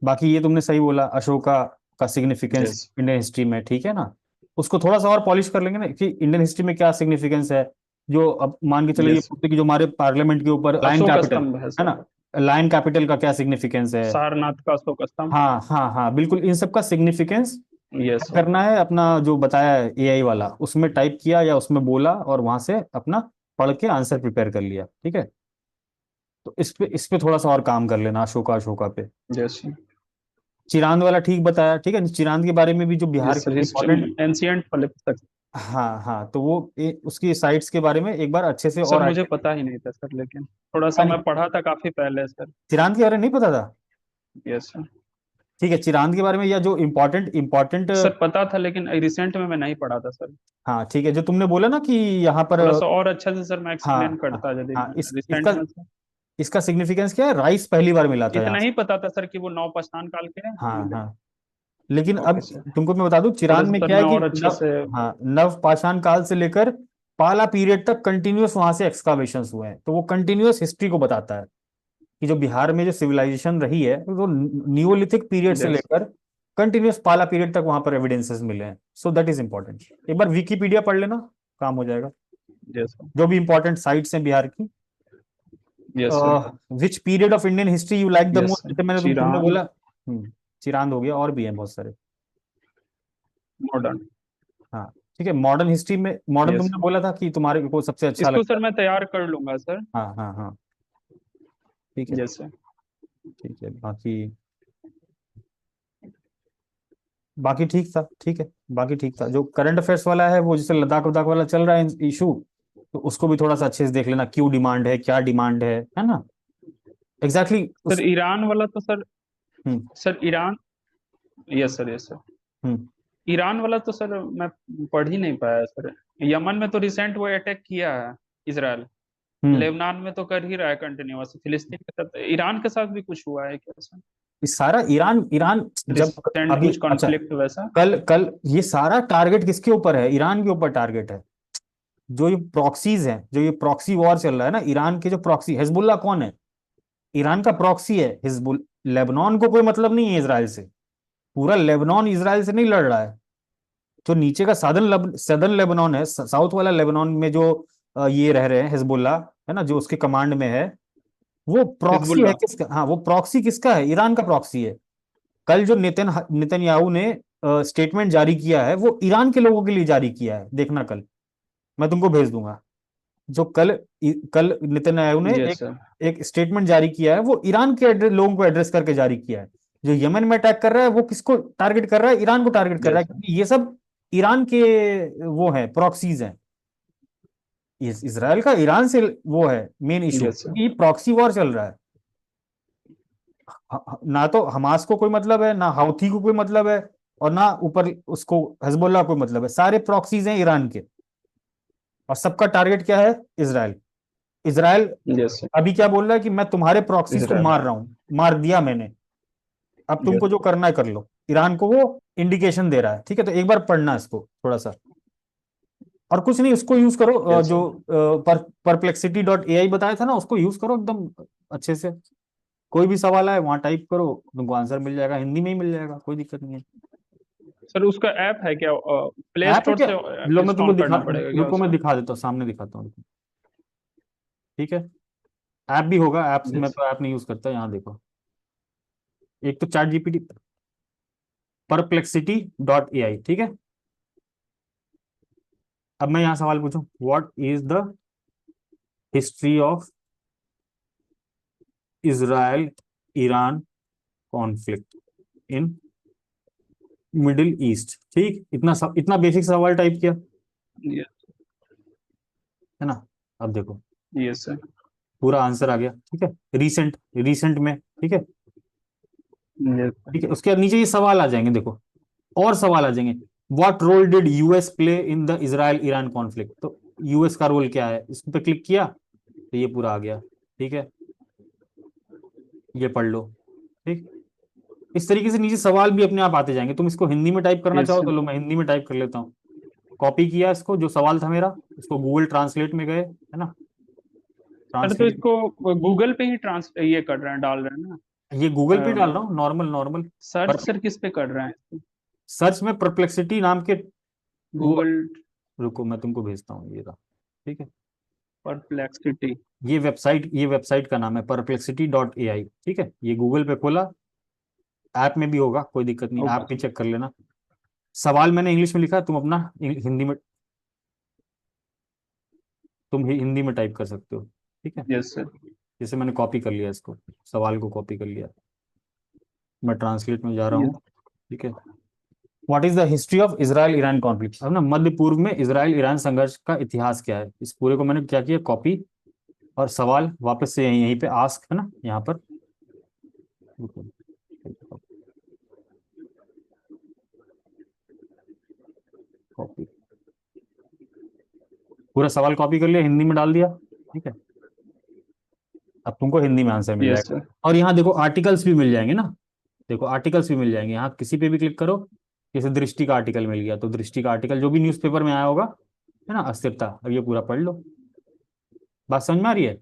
Speaker 1: बाकी ये तुमने सही बोला, अशोका का सिग्निफिकेंस
Speaker 2: यस।
Speaker 1: इंडियन हिस्ट्री में, ठीक है ना? उसको थोड़ा सा और पॉलिश कर लेंगे ना कि इंडियन हिस्ट्री में क्या सिग्निफिकेंस है। जो अब मान के चलो ये
Speaker 2: यस।
Speaker 1: बोलते कि जो हमारे पार्लियामेंट के ऊपर लाइन
Speaker 2: अशोक
Speaker 1: कैपिटल,
Speaker 2: स्तंभ है
Speaker 1: है
Speaker 2: सर।
Speaker 1: ना, लाइन कैपिटल का क्या सिग्निफिकेंस है?
Speaker 2: सारनाथ का अशोक स्तंभ।
Speaker 1: हाँ हाँ हाँ, बिल्कुल, इन सब का सिग्निफिकेंस
Speaker 2: यस
Speaker 1: क्या
Speaker 2: सर।
Speaker 1: करना है, अपना जो बताया है एआई वाला उसमें टाइप किया या उसमें बोला और वहां से अपना पढ़ के आंसर प्रिपेयर कर लिया, ठीक है। तो इस पे थोड़ा सा और काम कर लेना, अशोका अशोका पे।
Speaker 2: Yes sir.
Speaker 1: चिरांद वाला ठीक बताया, ठीक है। चिरांद के बारे में भी जो बिहार
Speaker 2: यस
Speaker 1: के
Speaker 2: सर,
Speaker 1: इम्पोर्टेंट,
Speaker 2: एंशियंट वाले पुस्तक।
Speaker 1: हाँ हाँ, तो वो उसकी साइट्स के बारे में एक बार अच्छे से
Speaker 2: सर
Speaker 1: और
Speaker 2: मुझे
Speaker 1: आइडिया।
Speaker 2: पता ही नहीं था सर, लेकिन थोड़ा सा
Speaker 1: नहीं,
Speaker 2: मैं पढ़ा था काफी पहले सर।
Speaker 1: चिरांद के बारे में नहीं पता था।
Speaker 2: Yes sir.
Speaker 1: ठीक है, चिरांद के बारे में या जो इम्पोर्टेंट इम्पोर्टेंट।
Speaker 2: सर पता था, लेकिन रिसेंट में मैं नहीं पढ़ा था सर।
Speaker 1: हाँ ठीक है, जो तुमने बोला ना कि यहाँ पर,
Speaker 2: थोड़ा सा और अच्छा से सर मैं
Speaker 1: हाँ
Speaker 2: एक्सप्लेन
Speaker 1: हाँ
Speaker 2: करता यदि
Speaker 1: हाँ,
Speaker 2: रिसेंट
Speaker 1: इसका
Speaker 2: में सर।
Speaker 1: इसका सिग्निफिकेंस क्या है, राइस पहली बार मिला था यहाँ
Speaker 2: इतना
Speaker 1: से।
Speaker 2: ही पता था सर कि वो नौपाषाण काल के हैं।
Speaker 1: हाँ हाँ, लेकिन
Speaker 2: ओके
Speaker 1: अब
Speaker 2: सर।
Speaker 1: तुमको मैं बता दूं,
Speaker 2: थोड़ा
Speaker 1: चिरांद
Speaker 2: सा
Speaker 1: में
Speaker 2: सर
Speaker 1: क्या है
Speaker 2: मैं
Speaker 1: कि
Speaker 2: और अच्छे से।
Speaker 1: हाँ, नव पाषाण काल से लेकर पाला पीरियड तक कंटिन्यूअस वहां से एक्सकावेशंस हुए हैं, तो वो कंटिन्यूअस हिस्ट्री को बताता है कि जो बिहार में जो सिविलाइजेशन रही है वो नियोलिथिक पीरियड से
Speaker 2: यस।
Speaker 1: लेकर कंटिन्यूअस पाला पीरियड तक वहां पर एविडेंसेस मिले हैं। So that is important. एक बार विकीपीडिया पढ़ लेना, काम हो जाएगा।
Speaker 2: यस।
Speaker 1: जो भी इंपॉर्टेंट साइट्स हैं बिहार की।
Speaker 2: Yes sir.
Speaker 1: Which period of Indian history you like the
Speaker 2: yes
Speaker 1: most,
Speaker 2: sir.
Speaker 1: जैसे तुमने
Speaker 2: चिरान।
Speaker 1: बोला। चिरांद हो गया, और भी हैं बहुत सारे।
Speaker 2: मॉडर्न।
Speaker 1: हाँ ठीक है, मॉडर्न हिस्ट्री में मॉडर्न
Speaker 2: यस
Speaker 1: तुमने
Speaker 2: सर।
Speaker 1: बोला था कि तुम्हारे को सबसे अच्छा
Speaker 2: इसको
Speaker 1: लगता
Speaker 2: सर
Speaker 1: है।
Speaker 2: मैं तैयार कर लूंगा सर।
Speaker 1: हाँ हाँ हाँ, ठीक है।
Speaker 2: Yes sir.
Speaker 1: ठीक है, बाकी बाकी ठीक था, ठीक है। बाकी ठीक था, जो करंट अफेयर्स वाला है वो जैसे लद्दाख वद्दाख वाला चल रहा है इशू, तो उसको भी थोड़ा सा अच्छे से देख लेना, क्यों डिमांड है, क्या डिमांड है ना। एग्जैक्टली exactly
Speaker 2: सर
Speaker 1: उस।
Speaker 2: ईरान वाला तो sir.
Speaker 1: Hmm
Speaker 2: sir Iran. Yes sir, yes sir.
Speaker 1: Hmm
Speaker 2: Iran वाला तो सर मैं पढ़ ही नहीं पाया सर। यमन में तो रिसेंट वो अटैक किया है इसराइल।
Speaker 1: हम्म
Speaker 2: लेबनान में तो कर ही रहा है कंटिन्यूअस, फिलिस्तीन के साथ, ईरान के साथ भी कुछ हुआ है क्या सर?
Speaker 1: इस सारा ईरान ईरान जब
Speaker 2: रिसेंट
Speaker 1: अभी,
Speaker 2: कुछ
Speaker 1: अच्छा,
Speaker 2: कॉन्फ्लिक्ट वैसा?
Speaker 1: कल कल ये सारा टारगेट किसके ऊपर है, ईरान के ऊपर टारगेट है। जो ये प्रॉक्सीज हैं, जो ये प्रॉक्सी वॉर चल रहा है ना, ईरान के जो प्रॉक्सी, हिजबुल्लाह कौन है, ईरान का प्रॉक्सी है हिजबुल। लेबनान को कोई मतलब नहीं है इसराइल से। पूरा लेबनान इसराइल से नहीं लड़ रहा है। जो नीचे का सदर्न लेबनान है, साउथ वाला लेबनान में जो ये रह रहे हैं हिजबुल्लाह, है ना, जो उसके कमांड में है, वो प्रॉक्सी है
Speaker 2: हिजबुल्ला।
Speaker 1: किसका, हाँ वो प्रॉक्सी किसका है, ईरान का प्रॉक्सी है। कल जो नेतन्याहू ने स्टेटमेंट जारी किया है वो ईरान के लोगों के लिए जारी किया है, देखना कल, मैं तुमको भेज दूंगा। जो कल नेतन्याहू ने
Speaker 2: यस
Speaker 1: एक
Speaker 2: सर।
Speaker 1: एक स्टेटमेंट जारी किया है, वो ईरान के लोगों को एड्रेस करके जारी किया है। जो यमन में अटैक कर रहा है वो किसको टारगेट कर रहा है, ईरान को टारगेट कर रहा है,
Speaker 2: यस सर।
Speaker 1: क्योंकि ये सब ईरान के वो हैं, प्रॉक्सीज हैं। इस इसराइल का ईरान से वो है मेन इशू,
Speaker 2: यस सर।
Speaker 1: ये प्रॉक्सी वॉर चल रहा है। ना तो हमास को कोई मतलब है, ना हाउथी को कोई मतलब है, और ना ऊपर उसको हजबुल्लाह को मतलब है, सारे प्रॉक्सीज हैं ईरान के। और सबका टारगेट क्या है, इसराइल। Israel
Speaker 2: yes sir.
Speaker 1: अभी क्या बोल रहा है कि मैं तुम्हारे प्रॉक्सीज को
Speaker 2: इसराइल।
Speaker 1: मार रहा हूं, मार दिया मैंने, अब
Speaker 2: यस।
Speaker 1: तुमको जो करना है कर लो। ईरान को वो इंडिकेशन दे रहा है, ठीक है। तो एक बार पढ़ना इसको थोड़ा सा, और कुछ नहीं, उसको यूज करो,
Speaker 2: यस
Speaker 1: जो
Speaker 2: सर।
Speaker 1: perplexity.ai बताया था ना, उसको यूज करो एकदम अच्छे से। कोई भी सवाल आए वहां टाइप करो, तुमको आंसर मिल जाएगा, हिंदी में ही मिल जाएगा, कोई दिक्कत नहीं है।
Speaker 2: सर उसका ऐप है क्या, प्ले
Speaker 1: ऐप है
Speaker 2: स्टोर
Speaker 1: क्या,
Speaker 2: से
Speaker 1: लो मैं तुमको
Speaker 2: इंस्टॉल
Speaker 1: दिखा,
Speaker 2: करना पड़ेगा क्या
Speaker 1: रुको मैं
Speaker 2: उसको?
Speaker 1: दिखा देता हूँ, सामने दिखाता हूँ, ठीक है। ऐप भी होगा, ऐप मैं
Speaker 2: यस।
Speaker 1: तो ऐप नहीं यूज करता, यहाँ देखो। एक तो चैट जीपीटी, perplexity.ai, ठीक है। अब मैं यहाँ सवाल पूछूं, what is the history of Israel Iran conflict in middle east, ठीक, इतना बेसिक सवाल टाइप किया, है ना। अब देखो,
Speaker 2: यस सर।
Speaker 1: पूरा आंसर आ गया, ठीक है। रीसेंट रीसेंट में, ठीक है।
Speaker 2: यस।
Speaker 1: ठीक है, उसके बाद नीचे ये सवाल आ जाएंगे, देखो, और सवाल आ जाएंगे। What role did US play in the Israel Iran conflict, तो यूएस का रोल क्या है, इस पे क्लिक किया तो ये पूरा आ गया, ठीक है। ये पढ़ लो, ठीक। इस तरीके से नीचे सवाल भी अपने आप आते जाएंगे। तुम इसको हिंदी में टाइप करना
Speaker 2: यस
Speaker 1: चाहो
Speaker 2: सर।
Speaker 1: तो लो, मैं हिंदी में टाइप कर लेता हूँ। कॉपी किया इसको, जो सवाल था मेरा, इसको गूगल ट्रांसलेट में गए, है ना,
Speaker 2: सर तो
Speaker 1: ट्रांसलेट।
Speaker 2: इसको गूगल पे ही ट्रांस ये कर रहे हैं, डाल रहे हैं
Speaker 1: ये गूगल पे
Speaker 2: ना?
Speaker 1: डाल रहा हूँ, नॉर्मल नॉर्मल। पर
Speaker 2: सर्च सर किस पे कर रहे हैं?
Speaker 1: सर्च में परप्लेक्सिटी नाम के वो,
Speaker 2: गूगल।
Speaker 1: रुको मैं तुमको भेजता हूँ, ये रहा, ठीक है।
Speaker 2: परप्लेक्सिटी।
Speaker 1: ये वेबसाइट का नाम है perplexity.ai, ठीक है। ये गूगल पे खोला, ऐप में भी होगा, कोई दिक्कत नहीं, ऐप
Speaker 2: ओके।
Speaker 1: में चेक कर लेना। सवाल मैंने इंग्लिश में लिखा है, तुम अपना हिंदी में, तुम हिंदी में टाइप कर सकते हो, ठीक है।
Speaker 2: Yes sir.
Speaker 1: जैसे मैंने कॉपी कर लिया इसको, सवाल को कॉपी कर लिया, मैं ट्रांसलेट में जा रहा हूँ, ठीक है। What is the history of Israel Iran conflict, अब ना मध्य पूर्व में इजराइल ईरान संघर्ष का इतिहास क्या है, इस पूरे को मैंने क्या किया, कॉपी, और सवाल वापस से यहीं यहीं पे आस्क है ना, यहाँ पर, कॉपी, पूरा सवाल कॉपी कर लिया, हिंदी में डाल दिया, ठीक है। अब तुमको हिंदी में आंसर मिल
Speaker 2: यस
Speaker 1: जाएगा।
Speaker 2: सर।
Speaker 1: और यहाँ देखो आर्टिकल्स भी मिल जाएंगे ना, देखो आर्टिकल्स भी मिल जाएंगे, यहाँ किसी पे भी क्लिक करो, जैसे दृष्टि का आर्टिकल मिल गया, तो दृष्टि का आर्टिकल जो भी न्यूज़पेपर में आया होगा, है ना, अस्थिरता, अब ये पूरा पढ़ लो। बात समझ में आ रही है?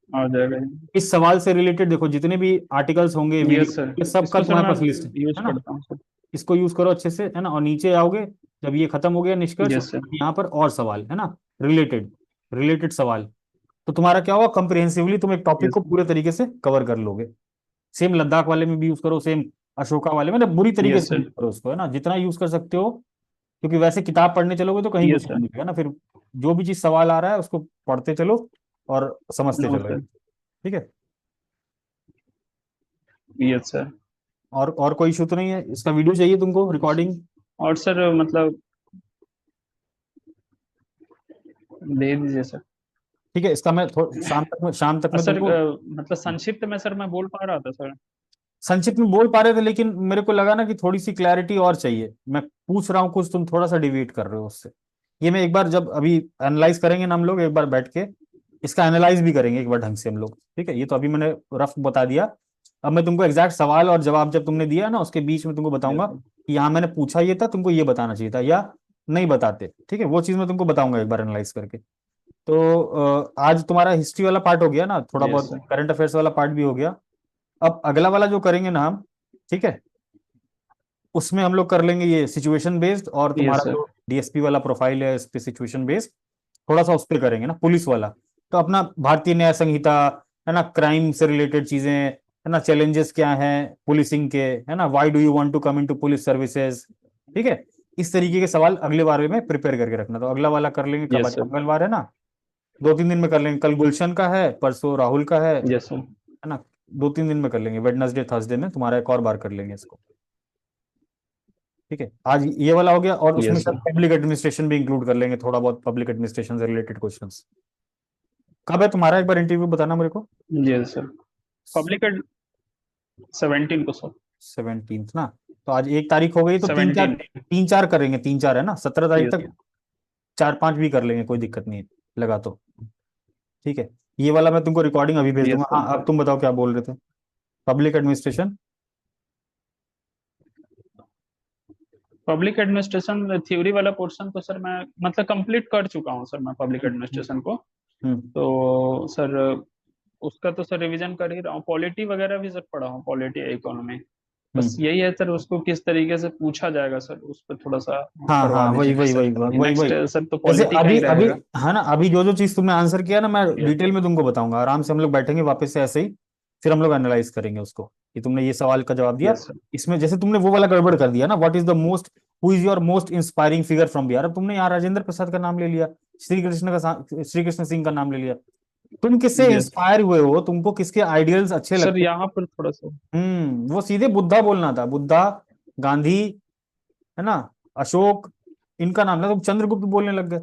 Speaker 2: आ जाएगा।
Speaker 1: इस सवाल से रिलेटेड देखो जितने भी आर्टिकल्स होंगे, वीडियो,
Speaker 2: यस सर।
Speaker 1: ये सब
Speaker 2: इसको
Speaker 1: कल
Speaker 2: सर
Speaker 1: तुम्हारे
Speaker 2: मैं
Speaker 1: पास लिस्ट
Speaker 2: यूज
Speaker 1: है ना।
Speaker 2: करता हूँ सर।
Speaker 1: इसको यूज करो अच्छे से, है ना, और नीचे आओगे, जब ये खत्म हो गया निष्कर्ष,
Speaker 2: यस सर।
Speaker 1: यहाँ पर और सवाल है ना, रिलेटेड, रिलेटेड सवाल, तो तुम्हारा क्या होगा, कंप्रिहेंसिवली तुम एक टॉपिक
Speaker 2: यस
Speaker 1: को पूरे तरीके से कवर कर लोगे। सेम लद्दाख वाले में भी यूज करो, सेम अशोका वाले में, मतलब बुरी तरीके
Speaker 2: यस
Speaker 1: से यूज
Speaker 2: सर।
Speaker 1: करो उसको, है ना, जितना यूज कर सकते हो, क्योंकि वैसे किताब पढ़ने चलोगे तो कहीं
Speaker 2: यस
Speaker 1: कुछ नहीं
Speaker 2: सर।
Speaker 1: मिलेगा ना फिर, जो भी चीज सवाल आ रहा है उसको पढ़ते चलो और समझते
Speaker 2: नो
Speaker 1: चलो,
Speaker 2: सर।
Speaker 1: ठीक है।
Speaker 2: Yes sir.
Speaker 1: और कोई इशू तो नहीं है, इसका वीडियो चाहिए तुमको, रिकॉर्डिंग?
Speaker 2: और सर मतलब दे दीजिए सर।
Speaker 1: ठीक है, इसका मैं शाम तक
Speaker 2: और
Speaker 1: मैं
Speaker 2: सर
Speaker 1: तुमको
Speaker 2: मतलब संक्षिप्त में सर मैं बोल पा रहा था सर।
Speaker 1: संक्षिप्त में बोल पा रहे थे, लेकिन मेरे को लगा ना कि थोड़ी सी क्लैरिटी और चाहिए, मैं पूछ रहा हूँ कुछ, तुम थोड़ा सा डिवीट कर रहे हो उससे। ये मैं एक बार जब अभी एनालाइज करेंगे ना हम लोग, एक बार बैठ के इसका एनालाइज भी करेंगे एक बार ढंग से हम लोग, ठीक है। ये तो अभी मैंने रफ बता दिया, अब मैं तुमको एग्जैक्ट सवाल और जवाब जब तुमने दिया ना उसके बीच में तुमको
Speaker 2: यस
Speaker 1: बताऊंगा
Speaker 2: सर।
Speaker 1: कि यहाँ मैंने पूछा ये था, तुमको ये बताना चाहिए था या नहीं बताते, ठीक है, वो चीज मैं तुमको बताऊंगा एक बार एनालाइज करके। तो आज तुम्हारा हिस्ट्री वाला पार्ट हो गया ना, थोड़ा
Speaker 2: यस
Speaker 1: बहुत
Speaker 2: सर।
Speaker 1: करंट अफेयर्स वाला पार्ट भी हो गया। अब अगला वाला जो करेंगे ना हम, ठीक है, उसमें हम लोग कर लेंगे ये सिचुएशन बेस्ड, और
Speaker 2: यस
Speaker 1: तुम्हारा
Speaker 2: सर।
Speaker 1: जो डीएसपी वाला प्रोफाइल है इस पे सिचुएशन बेस्ड, थोड़ा सा उस पे करेंगे ना, पुलिस वाला। तो अपना भारतीय न्याय संहिता, है ना, क्राइम से रिलेटेड चीजें, है ना, चैलेंजेस क्या हैं पुलिसिंग के, है ना, why do you want to come into police services, ठीक है। इस तरीके के सवाल अगले बारे में प्रिपेयर करके रखना, तो अगला वाला कर लेंगे कब,
Speaker 2: यस
Speaker 1: आज
Speaker 2: सर।
Speaker 1: मंगलवार है ना, 2-3 दिन में कर लेंगे, कल गुलशन का है, परसों राहुल का है
Speaker 2: यस सर।
Speaker 1: ना, 2-3 दिन में कर लेंगे, वेडनेसडे थर्सडे में तुम्हारा एक और बार कर लेंगे इसको, ठीक है। आज ये वाला हो गया, और उसमें
Speaker 2: यस
Speaker 1: सब
Speaker 2: सर।
Speaker 1: पब्लिक एडमिनिस्ट्रेशन भी इंक्लूड कर लेंगे, थोड़ा बहुत पब्लिक एडमिनिस्ट्रेशन से रिलेटेड क्वेश्चंस। कब है तुम्हारा, एक बार इंटरव्यू बताना मेरे को।
Speaker 2: Yes sir. पब्लिक 17 को सर।
Speaker 1: 17th ना, तो आज 1 तारीख हो गई, तो तीन चार,
Speaker 2: 17।
Speaker 1: तीन चार करेंगे, 3-4 है ना, 17 तारीख
Speaker 2: यस।
Speaker 1: तक 4-5 भी कर लेंगे, कोई दिक्कत नहीं है, लगा तो, ठीक है। ये वाला मैं तुमको रिकॉर्डिंग अभी भेज
Speaker 2: यस
Speaker 1: दूंगा।
Speaker 2: सर।
Speaker 1: हाँ, अब तुम बताओ क्या बोल रहे थे, public administration.
Speaker 2: Public administration theory वाला पोर्शन तो सर मैं मतलब कंप्लीट कर चुका हूँ सर, मैं पब्लिक एडमिनिस्ट्रेशन को।
Speaker 1: हम्म
Speaker 2: तो सर उसका तो सर रिवीजन कर ही रहा हूँ, पॉलिटी वगैरह भी सर पढ़ा हूँ, पॉलिटी इकोनॉमी। बस
Speaker 1: हम्म।
Speaker 2: यही है सर, उसको किस तरीके से पूछा जाएगा सर उस पर थोड़ा सा
Speaker 1: हाँ
Speaker 2: करवा
Speaker 1: हाँ, वही
Speaker 2: दीजिएगा
Speaker 1: वही
Speaker 2: सर।
Speaker 1: वही वही
Speaker 2: नेक्स्ट
Speaker 1: वही।
Speaker 2: सर तो
Speaker 1: जैसे
Speaker 2: पॉलिटी का
Speaker 1: अभी
Speaker 2: ही
Speaker 1: अभी,
Speaker 2: रहेगा।
Speaker 1: है ना, अभी जो जो चीज तुमने आंसर किया ना, मैं
Speaker 2: यस।
Speaker 1: डिटेल में तुमको बताऊंगा, आराम से हम लोग बैठेंगे वापस से ऐसे ही, फिर हम लोग एनालाइज करेंगे उसको, कि तुमने ये सवाल का जवाब दिया,
Speaker 2: यस सर।
Speaker 1: इसमें जैसे तुमने वो वाला गड़बड़ कर दिया ना, what is the most, who is your most inspiring figure from Bihar, अब तुमने यहाँ राजेंद्र प्रसाद का नाम ले लिया, श्री कृष्ण सिंह का नाम ले लिया, तुम किससे
Speaker 2: यस
Speaker 1: इंस्पायर हुए हो, तुमको किसके आइडियल्स अच्छे
Speaker 2: सर,
Speaker 1: लगते
Speaker 2: यहाँ पर थोड़ा सा।
Speaker 1: हैं, वो सीधे बुद्धा बोलना था, बुद्धा, गांधी, है ना, अशोक, इनका नाम ना, तुम चंद्रगुप्त बोलने लग गए,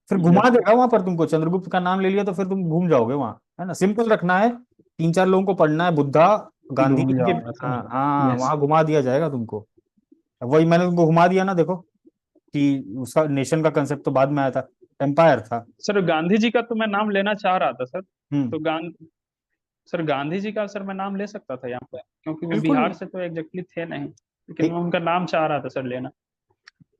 Speaker 1: फिर घुमा
Speaker 2: यस सर।
Speaker 1: देगा वहां पर तुमको, चंद्रगुप्त का नाम ले लिया तो फिर तुम घूम जाओगे वहां, है ना, सिंपल रखना है, 3-4 लोगों को पढ़ना है, बुद्धा, गांधी,
Speaker 2: घूम
Speaker 1: इनके,
Speaker 2: जाऊंगा सर।
Speaker 1: हाँ हाँ,
Speaker 2: यस।
Speaker 1: वहां घुमा दिया जाएगा तुमको। वही मैंने तुमको घुमा दिया ना, देखो कि उसका नेशन का कंसेप्ट तो बाद में आया था, एम्पायर था।
Speaker 2: सर गांधी जी का तो मैं नाम लेना चाह रहा था सर।
Speaker 1: हम्म।
Speaker 2: तो सर गांधी जी का सर मैं नाम ले सकता था यहाँ पे, क्योंकि वो
Speaker 1: बिल्कुल।
Speaker 2: बिहार से तो एग्जैक्टली थे नहीं, लेकिन मैं उनका नाम चाह रहा था सर लेना।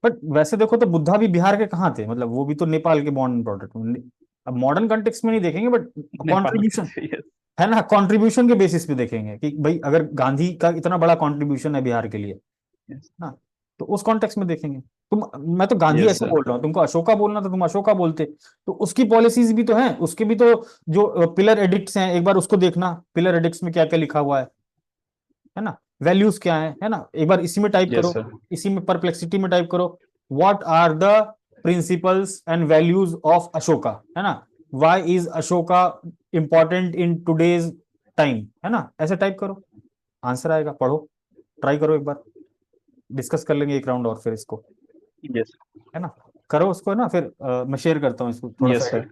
Speaker 1: बट वैसे देखो तो बुद्धा भी बिहार के कहाँ थे, मतलब वो भी तो नेपाल के बॉर्न प्रोडक्ट, अब मॉडर्न कंटेक्स्ट में नहीं देखेंगे, बट
Speaker 2: नेपाल के
Speaker 1: कंट्रीब्यूशन,
Speaker 2: थे। यस।
Speaker 1: है ना, कंट्रीब्यूशन के बेसिस पे देखेंगे कि भाई अगर गांधी का इतना बड़ा कंट्रीब्यूशन है बिहार के लिए
Speaker 2: यस।
Speaker 1: ना, तो उस कॉन्टेक्स्ट में देखेंगे। तुम, मैं तो गांधी
Speaker 2: यस
Speaker 1: ऐसे
Speaker 2: सर।
Speaker 1: बोल रहा हूँ, तुमको अशोका बोलना था तुम अशोका बोलते, तो उसकी पॉलिसीज भी तो हैं, उसके भी तो जो पिलर एडिक्ट्स हैं, एक बार उसको देखना, पिलर एडिक्ट्स में क्या क्या लिखा हुआ है ना। वैल्यूज क्या है ना, एक बार इसी में टाइप
Speaker 2: यस
Speaker 1: करो,
Speaker 2: सर।
Speaker 1: इसी में परप्लेक्सिटी में टाइप करो, what are the principles and values of Ashoka, है ना, why is Ashoka important in today's time, है ना, ऐसे टाइप करो, आंसर आएगा, पढ़ो, ट्राई करो एक बार, डिस्कस कर लेंगे एक राउंड और फिर इसको,
Speaker 2: यस।
Speaker 1: है ना, करो उसको, है ना, फिर मैं शेयर करता हूँ इसको थोड़ा
Speaker 2: यस
Speaker 1: सा
Speaker 2: सर।
Speaker 1: edit